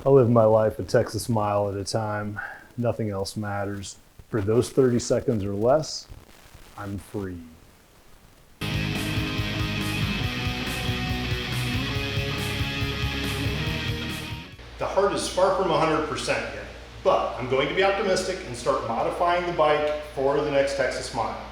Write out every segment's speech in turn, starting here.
I live my life a Texas mile at a time. Nothing else matters. For those 30 seconds or less, I'm free. The heart is far from 100% yet, but I'm going to be optimistic and start modifying the bike for the next Texas mile.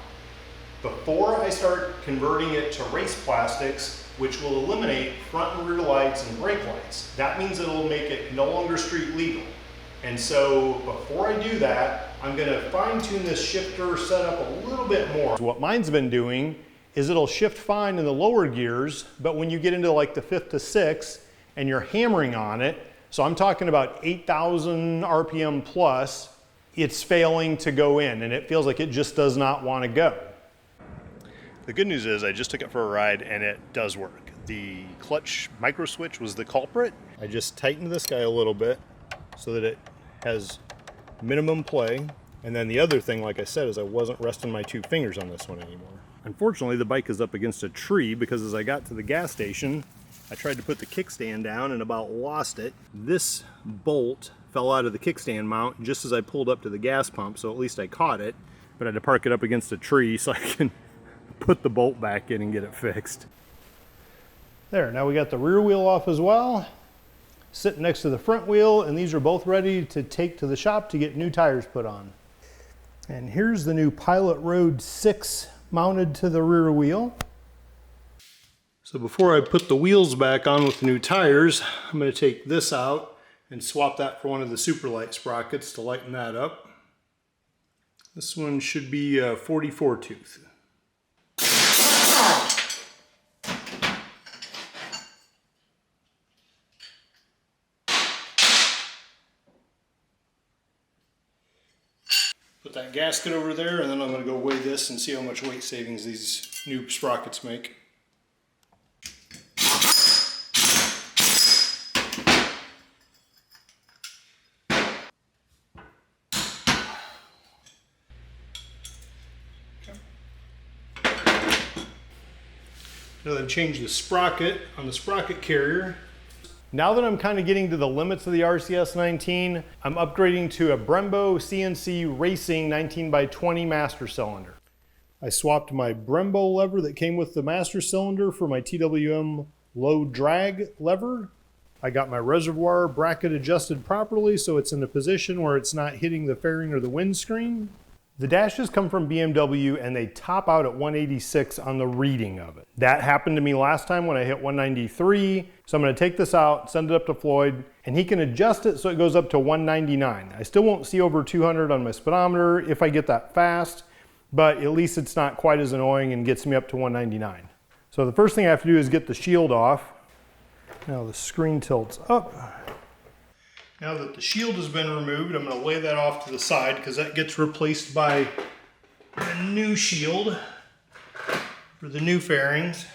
Before I start converting it to race plastics, which will eliminate front and rear lights and brake lights. That means it'll make it no longer street legal. And so before I do that, I'm gonna fine tune this shifter setup a little bit more. What mine's been doing is it'll shift fine in the lower gears, but when you get into like the 5th to 6th and you're hammering on it, so I'm talking about 8,000 RPM plus, it's failing to go in and it feels like it just does not want to go. The good news is I just took it for a ride and it does work. The clutch micro switch was the culprit. I just tightened this guy a little bit so that it has minimum play. And then the other thing, like I said, is I wasn't resting my 2 fingers on this one anymore. Unfortunately, the bike is up against a tree because as I got to the gas station, I tried to put the kickstand down and about lost it. This bolt fell out of the kickstand mount just as I pulled up to the gas pump, so at least I caught it. But I had to park it up against a tree so I can put the bolt back in and get it fixed. There, now we got the rear wheel off as well, sitting next to the front wheel, and these are both ready to take to the shop to get new tires put on. And here's the new Pilot Road 6 mounted to the rear wheel. So before I put the wheels back on with the new tires, I'm going to take this out and swap that for one of the Superlight sprockets to lighten that up. This one should be a 44 tooth. Put that gasket over there, and then I'm going to go weigh this and see how much weight savings these new sprockets make. Now I've changed the sprocket on the sprocket carrier. Now that I'm kind of getting to the limits of the RCS 19, I'm upgrading to a Brembo CNC Racing 19x20 master cylinder. I swapped my Brembo lever that came with the master cylinder for my TWM low drag lever. I got my reservoir bracket adjusted properly so it's in a position where it's not hitting the fairing or the windscreen. The dashes come from BMW and they top out at 186 on the reading of it. That happened to me last time when I hit 193. So I'm going to take this out, send it up to Floyd, and he can adjust it so it goes up to 199. I still won't see over 200 on my speedometer if I get that fast, but at least it's not quite as annoying and gets me up to 199. So the first thing I have to do is get the shield off. Now the screen tilts up. Now that the shield has been removed, I'm going to lay that off to the side because that gets replaced by a new shield for the new fairings.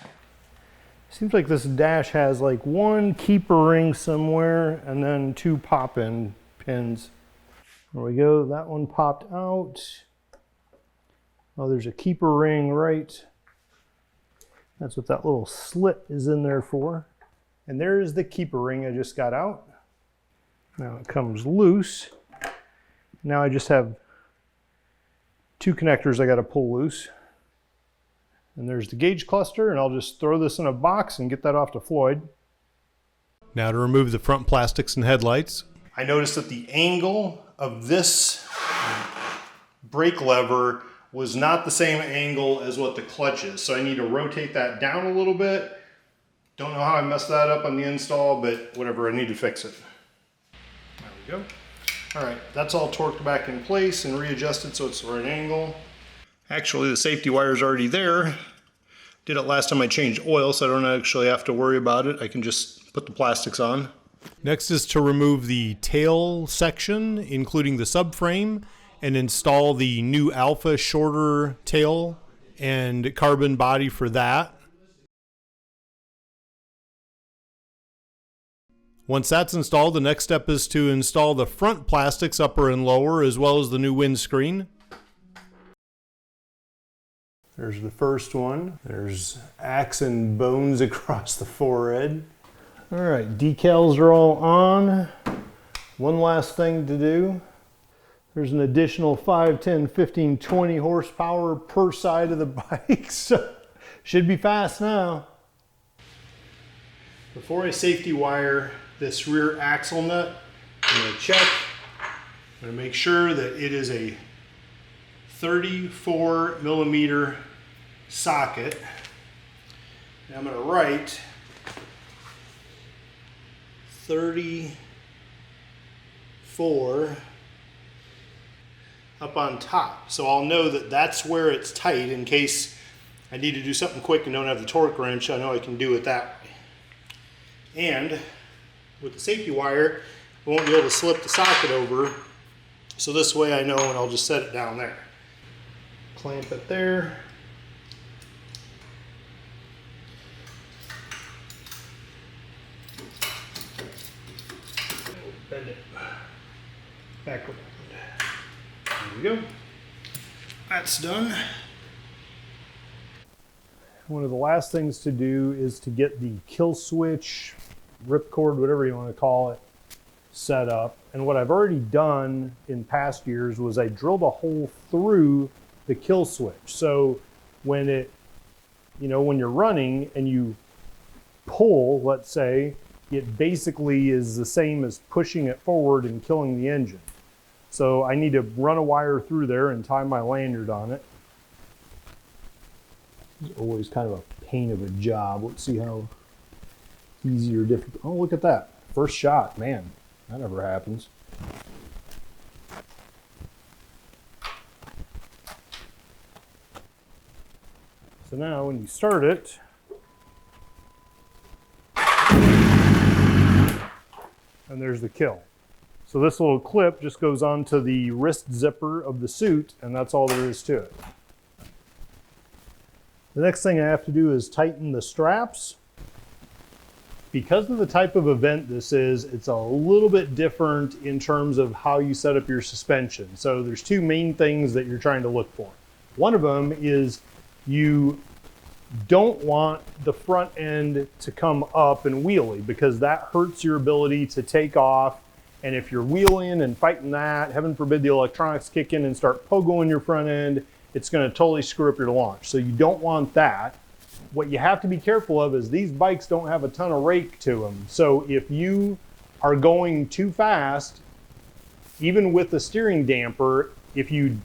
Seems like this dash has like one keeper ring somewhere and then 2 pop-in pins. There we go, that one popped out. Oh, there's a keeper ring right. That's what that little slit is in there for. And there's the keeper ring I just got out. Now it comes loose. Now I just have 2 connectors I got to pull loose. And there's the gauge cluster, and I'll just throw this in a box and get that off to Floyd. Now to remove the front plastics and headlights. I noticed that the angle of this brake lever was not the same angle as what the clutch is. So I need to rotate that down a little bit. Don't know how I messed that up on the install, but whatever, I need to fix it. There we go. All right, that's all torqued back in place and readjusted so it's the right angle. Actually, the safety wire's already there. Did it last time I changed oil, so I don't actually have to worry about it. I can just put the plastics on. Next is to remove the tail section, including the subframe, and install the new Alpha shorter tail and carbon body for that. Once that's installed, the next step is to install the front plastics, upper and lower, as well as the new windscreen. There's the first one. There's axe and bones across the forehead. All right, decals are all on. One last thing to do. There's an additional 5, 10, 15, 20 horsepower per side of the bike, so should be fast now. Before I safety wire this rear axle nut, I'm going to check. I'm going to make sure that it is a 34 millimeter socket. And I'm going to write 34 up on top. So I'll know that that's where it's tight in case I need to do something quick and don't have the torque wrench. I know I can do it that way. And with the safety wire, I won't be able to slip the socket over. So this way I know, and I'll just set it down there. Clamp it there. Bend it back around. There we go. That's done. One of the last things to do is to get the kill switch, ripcord, whatever you want to call it, set up. And what I've already done in past years was I drilled a hole through the kill switch. So when it, when you're running and you pull, let's say, it basically is the same as pushing it forward and killing the engine. So I need to run a wire through there and tie my lanyard on it. It's always kind of a pain of a job. Let's see how easy or difficult. Oh, look at that. First shot, man, that never happens. So now when you start it, and there's the kill. So this little clip just goes onto the wrist zipper of the suit, and that's all there is to it. The next thing I have to do is tighten the straps. Because of the type of event this is, it's a little bit different in terms of how you set up your suspension. So there's two main things that you're trying to look for. One of them is you don't want the front end to come up and wheelie, because that hurts your ability to take off. And if you're wheeling and fighting that, heaven forbid the electronics kick in and start pogoing your front end, it's going to totally screw up your launch. So you don't want that. What you have to be careful of is these bikes don't have a ton of rake to them. So if you are going too fast, even with the steering damper, if you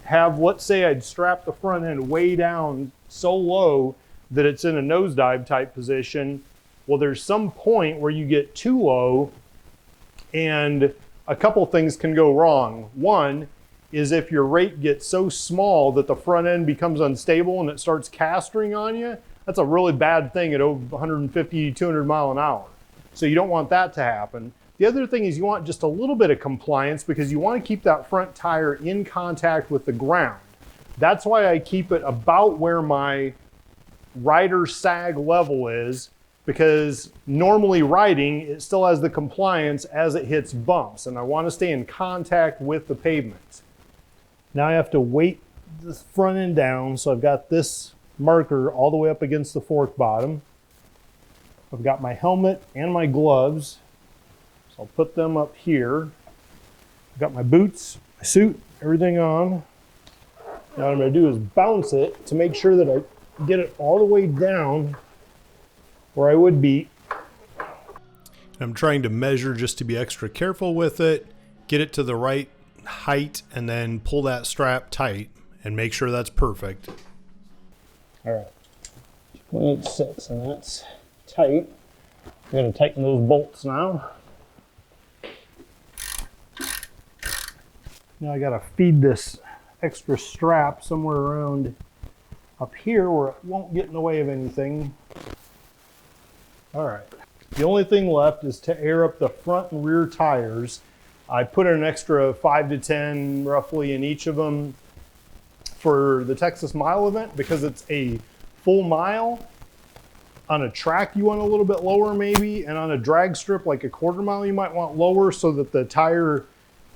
have, let's say I'd strap the front end way down so low that it's in a nosedive type position, well, there's some point where you get too low and a couple things can go wrong. One is if your rake gets so small that the front end becomes unstable and it starts castering on you, that's a really bad thing at over 150, 200 mile an hour. So you don't want that to happen. The other thing is you want just a little bit of compliance, because you want to keep that front tire in contact with the ground. That's why I keep it about where my rider sag level is, because normally riding, it still has the compliance as it hits bumps, and I want to stay in contact with the pavement. Now I have to weight the front end down, so I've got this marker all the way up against the fork bottom. I've got my helmet and my gloves, so I'll put them up here. I've got my boots, my suit, everything on. Now what I'm going to do is bounce it to make sure that I get it all the way down where I would be. I'm trying to measure just to be extra careful with it, get it to the right height, and then pull that strap tight and make sure that's perfect. All right, 0.86, and that's tight. I'm going to tighten those bolts now. Now I got to feed this extra strap somewhere around up here where it won't get in the way of anything. All right, the only thing left is to air up the front and rear tires. I put an extra 5 to 10 roughly in each of them for the Texas Mile event, because it's a full mile. On a track you want a little bit lower maybe, and on a drag strip like a quarter mile you might want lower so that the tire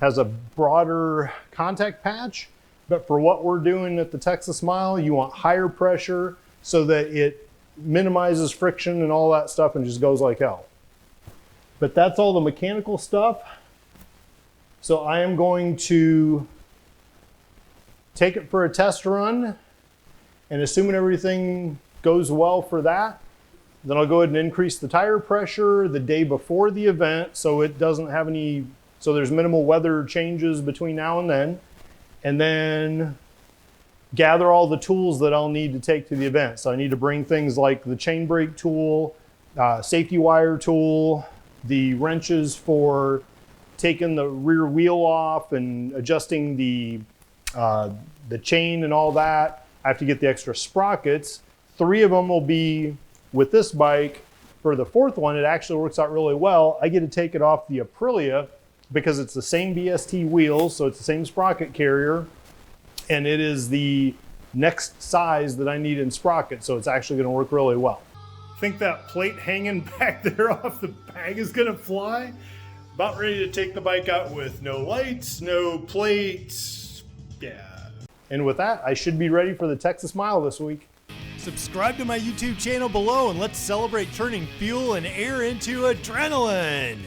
has a broader contact patch. But for what we're doing at the Texas Mile, you want higher pressure so that it minimizes friction and all that stuff and just goes like hell. But that's all the mechanical stuff. So I am going to take it for a test run, and assuming everything goes well for that, then I'll go ahead and increase the tire pressure the day before the event so it doesn't have any, so there's minimal weather changes between now and then gather all the tools that I'll need to take to the event. So I need to bring things like the chain brake tool, safety wire tool, the wrenches for taking the rear wheel off and adjusting the chain and all that. I have to get the extra sprockets. 3 of them will be with this bike. For the 4th one, it actually works out really well. I get to take it off the Aprilia because it's the same BST wheels, so it's the same sprocket carrier, and it is the next size that I need in sprocket, so it's actually gonna work really well. Think that plate hanging back there off the bag is gonna fly? About ready to take the bike out with no lights, no plates, yeah. And with that, I should be ready for the Texas Mile this week. Subscribe to my YouTube channel below and let's celebrate turning fuel and air into adrenaline.